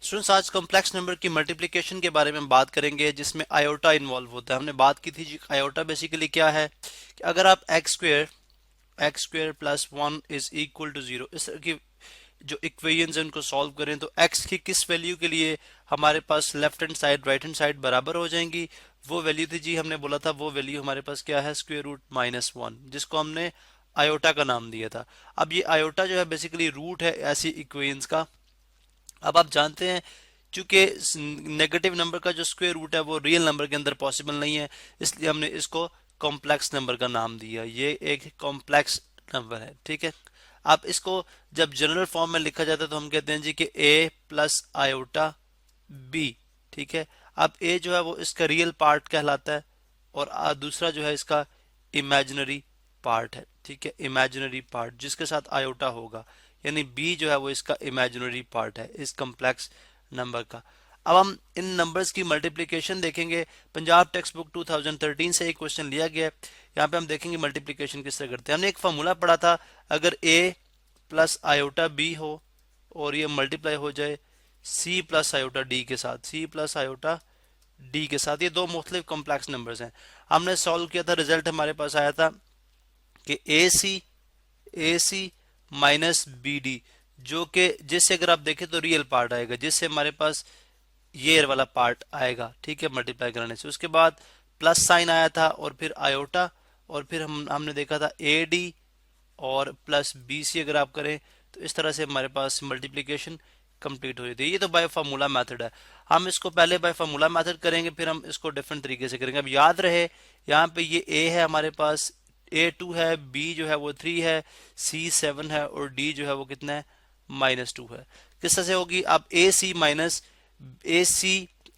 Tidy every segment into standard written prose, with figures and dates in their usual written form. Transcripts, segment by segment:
Students आज complex number की multiplication के बारे में बात करेंगे जिसमें आयोटा इन्वॉल्व होता है। हमने बात की थी जी आयोटा बेसिकली क्या है कि अगर आप x square plus one is equal to zero इस तरह की जो इक्वेशंस हैं उनको सॉल्व करें तो एक्स की किस वैल्यू के लिए हमारे पास left hand side right hand side बराबर हो जाएंगी। वो वैल्यू थी जी, हमने बोला था वो वैल्यू हमारे पास क्या है, स्क्वायर रूट माइनस वन, जिसको हमने आयोटा का नाम दिया था। अब ये आयोटा जो है बेसिकली रूट है ऐसी इक्वेशंस का। अब आप जानते हैं चूंकि नेगेटिव नंबर का जो स्क्वायर रूट है वो रियल नंबर के अंदर पॉसिबल नहीं है, इसलिए हमने इसको कॉम्प्लेक्स नंबर का नाम दिया। ये एक कॉम्प्लेक्स नंबर है, ठीक है। अब इसको जब जनरल फॉर्म में लिखा जाता है तो हम कहते हैं जी कि a प्लस आयोटा b, ठीक है। अब a जो है वो इसका रियल पार्ट कहलाता है और दूसरा जो है इसका इमेजिनरी पार्ट है, ठीक है। इमेजिनरी पार्ट जिसके साथ आयोटा होगा, यानी b जो है वो इसका इमेजिनरी पार्ट है इस कॉम्प्लेक्स नंबर का। अब हम इन नंबर्स की मल्टीप्लिकेशन देखेंगे। पंजाब टेक्स्ट बुक 2013 से एक क्वेश्चन लिया गया है। यहाँ पे हम देखेंगे मल्टीप्लिकेशन किस तरह करते हैं। हमने एक फॉर्मूला पढ़ा था, अगर a प्लस आयोटा b हो और ये मल्टीप्लाई हो जाए c प्लस आयोटा d के साथ, c प्लस आयोटा d के साथ, ये दो मुख्तलिफ कॉम्प्लेक्स नंबर्स हैं। हमने सॉल्व किया था, रिजल्ट हमारे पास आया था कि ए सी माइनस बी डी, जो कि जिससे अगर आप देखें तो रियल पार्ट आएगा, जिससे हमारे पास ये वाला पार्ट आएगा, ठीक है, मल्टीप्लाई कराने से। उसके बाद प्लस साइन आया था और फिर आयोटा, और फिर हमने देखा था ए डी और प्लस बी सी अगर आप करें तो इस तरह से हमारे पास मल्टीप्लिकेशन कंप्लीट हो जाती है। ये तो बाय फार्मूला मेथड है। हम इसको पहले बाय फार्मूला मेथड करेंगे, फिर हम इसको डिफरेंट तरीके से करेंगे। अब याद रहे यहाँ पे ये ए है हमारे पास, ए टू है, बी जो है वो थ्री है, सी सेवन है और डी जो है वो कितना है, माइनस टू है। किस तरह से होगी, अब ए सी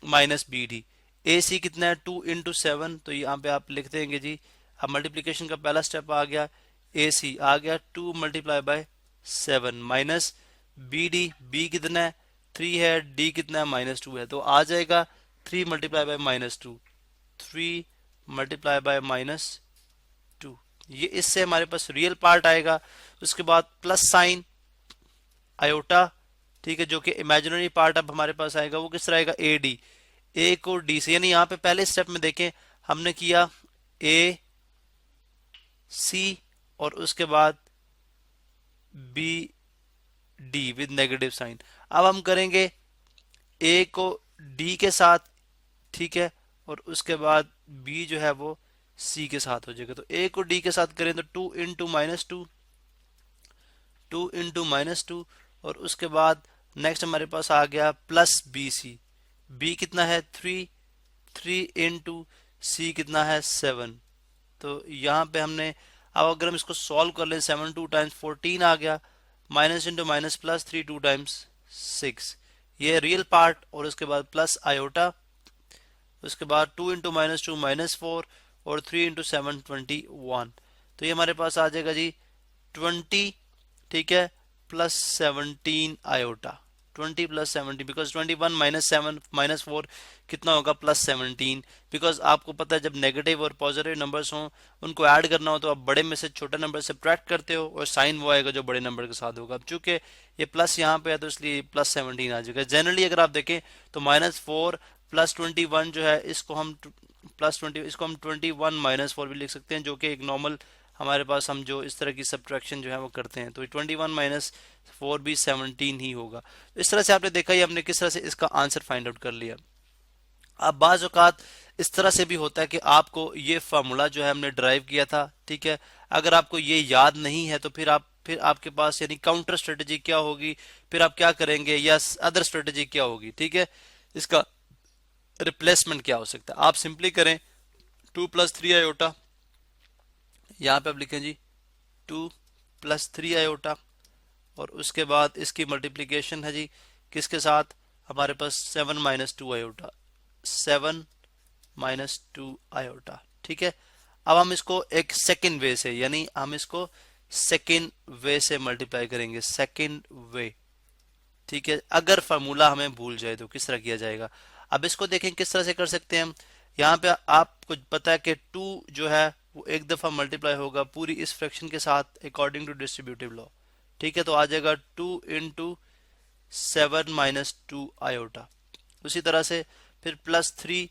माइनस बी डी, ए सी कितना है टू इंटू सेवन, तो यहाँ पे आप लिख देंगे जी। अब मल्टीप्लिकेशन का पहला स्टेप आ गया, ए सी आ गया to multiply by seven minus b d, b कितना है थ्री है, डी कितना है माइनस टू है, तो आ जाएगा three multiply by minus two, three multiply by minus two. ये इससे हमारे पास रियल पार्ट आएगा। उसके बाद प्लस साइन आयोटा, ठीक है, जो कि इमेजिनरी पार्ट अब हमारे पास आएगा, वो किस तरह आएगा, ए डी, ए को डी से, यानी यहाँ पे पहले स्टेप में देखें हमने किया ए सी और उसके बाद b d with negative sign. अब हम करेंगे ए को डी के साथ, ठीक है, और उसके बाद बी जो है वो सी के साथ हो जाएगा। तो ए को डी के साथ करें तो two into minus two, two into minus two, और उसके बाद नेक्स्ट हमारे पास आ गया प्लस बी सी, बी कितना है थ्री, थ्री इंटू सी कितना है सेवन। तो यहाँ पे हमने, अब अगर हम इसको सॉल्व कर लें, सेवन टू टाइम्स फोर्टीन आ गया, minus into minus plus, three two times six, ये रियल पार्ट, और उसके बाद प्लस आयोटा, उसके बाद two into minus two minus four, और थ्री इंटू सेवन 21। तो ये हमारे पास आ जाएगा जी 20, ठीक है, plus 17 iota, 20 plus 17, because 21 minus seven minus four कितना होगा, प्लस 17। बिकॉज आपको पता है जब नेगेटिव और पॉजिटिव नंबर्स हों उनको ऐड करना हो तो आप बड़े में से छोटा नंबर सब्ट्रैक्ट करते हो और साइन वो आएगा जो बड़े नंबर के साथ होगा। अब चूंकि ये प्लस यहाँ पे है तो इसलिए प्लस 17 आ जाएगा। जनरली अगर आप देखें तो माइनस फोर प्लस 21 जो है, इसको हम प्लस 20, इसको हम 21 माइनस फोर भी लिख सकते हैं, जो कि एक नॉर्मल हमारे पास हम जो इस तरह की सब्ट्रैक्शन जो है वो करते हैं, तो 21 माइनस फोर भी 17 ही होगा। तो इस तरह से आपने देखा ही, हमने किस तरह से इसका आंसर फाइंड आउट कर लिया। अब बाज़ औक़ात इस तरह से भी होता है कि आपको ये फार्मूला जो है हमने ड्राइव किया था, ठीक है, अगर आपको ये याद नहीं है तो फिर आपके पास यानी काउंटर स्ट्रेटेजी क्या होगी, फिर आप क्या करेंगे, या अदर स्ट्रेटेजी क्या होगी, ठीक है, इसका रिप्लेसमेंट क्या हो सकता है। आप सिंपली करें टू प्लस थ्री आयोटा, यहाँ पे आप लिखें जी टू प्लस थ्री आयोटा, और उसके बाद इसकी मल्टीप्लीकेशन है जी किसके साथ, हमारे पास seven minus two iota, seven minus two iota, ठीक है। अब हम इसको एक सेकेंड वे से, यानी हम इसको सेकेंड वे से मल्टीप्लाई करेंगे, सेकेंड वे, ठीक है। अगर फार्मूला हमें भूल जाए तो किस तरह किया जाएगा। अब इसको देखें किस तरह से कर सकते हैं हम। यहाँ पे आपको पता है कि टू जो है वो एक दफा मल्टीप्लाई होगा पूरी इस फ्रैक्शन के साथ अकॉर्डिंग टू डिस्ट्रीब्यूटिव लॉ, ठीक है, तो आ जाएगा टू इंटू 7 माइनस 2 आयोटा। उसी तरह से फिर +3,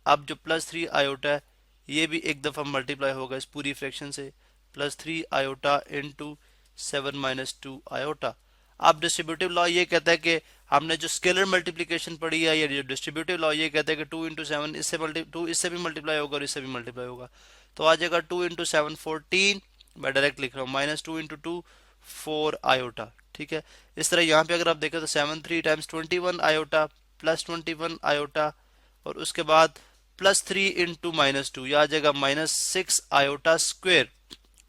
अब जो +3 आयोटा है ये भी एक दफ़ा मल्टीप्लाई होगा इस पूरी फ्रैक्शन से, +3 आयोटा इंटू 7 माइनस 2 आयोटा। अब डिस्ट्रीब्यूटिव लॉ ये कहता है कि हमने जो स्केलर मल्टीप्लिकेशन पढ़ी है, या जो डिस्ट्रीब्यूटिव लॉ ये कहता है कि 2 इंटू 7 2 इससे भी मल्टीप्लाई होगा और इससे भी मल्टीप्लाई होगा। तो आ जाएगा 2 इंटू 7 14, मैं डायरेक्ट लिख रहा हूँ, -2 इंटू 2 4 आयोटा। ठीक है, इस तरह यहाँ पे अगर आप देखें तो 7 3 टाइम्स 21 आयोटा प्लस 21 आयोटा, और उसके बाद +3 इंटू -2, यह आ जाएगा -6 आयोटा स्क्वेयर।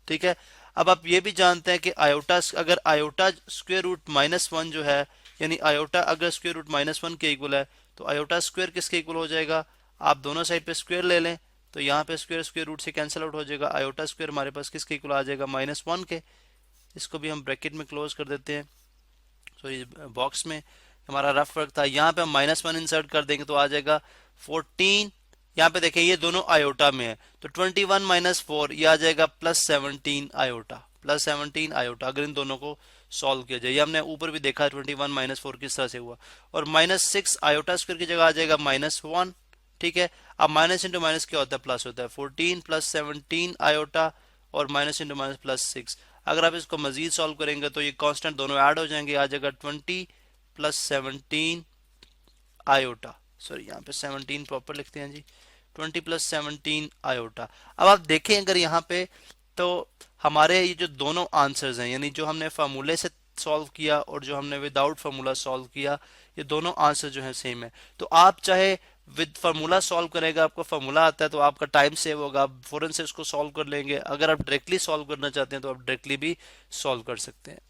ठीक है, अब आप ये भी जानते हैं कि आयोटा, अगर आयोटा स्क्वेयर रूट -1 जो है, यानी आयोटा अगर स्क्वेयर रूट -1 के इक्वल है तो आयोटा स्क्वेयर किसके इक्वल हो जाएगा? आप दोनों साइड पे स्क्वेयर ले लें तो यहाँ पे स्क्वेयर स्क्वेयर रूट से कैंसिल आउट हो जाएगा। आयोटा स्क्वेयर हमारे पास किसके इक्वल आ जाएगा? -1 के। इसको भी हम ब्रैकेट में क्लोज कर देते हैं, सॉरी बॉक्स में। हमारा रफ वर्क था, यहाँ पे हम -1 इंसर्ट कर देंगे तो आ जाएगा 14। यहाँ पे देखें ये दोनों आयोटा में है तो 21 माइनस 4 ये आ जाएगा +17 आयोटा, +17 आयोटा। अगर इन दोनों को सॉल्व किया जाए, ये हमने ऊपर भी देखा है 21 माइनस 4 किस तरह से हुआ। और -6 आयोटा स्क्वायर की जगह आ जाएगा -1। ठीक है, अब माइनस इंटू माइनस क्या होता है? प्लस होता है। 14 + 17 आयोटा और माइनस इंटू माइनस +6। अगर आप इसको मजीद सॉल्व करेंगे तो ये कांस्टेंट दोनों ऐड हो जाएंगे, आ जाएगा 20 + 17 आयोटा। सॉरी यहाँ पे 17 प्रॉपर लिखते हैं जी, 20 + 17 आयोटा। अब आप देखें अगर यहाँ पे तो हमारे ये जो दोनों आंसर्स हैं, यानी जो हमने फार्मूले से सॉल्व किया और जो हमने विदाउट फार्मूला सॉल्व किया, ये दोनों आंसर जो है सेम है। तो आप चाहे विद फार्मूला सॉल्व करेगा, आपको फार्मूला आता है तो आपका टाइम सेव होगा, आप फौरन से उसको सॉल्व कर लेंगे। अगर आप डायरेक्टली सॉल्व करना चाहते हैं तो आप डायरेक्टली भी सॉल्व कर सकते हैं।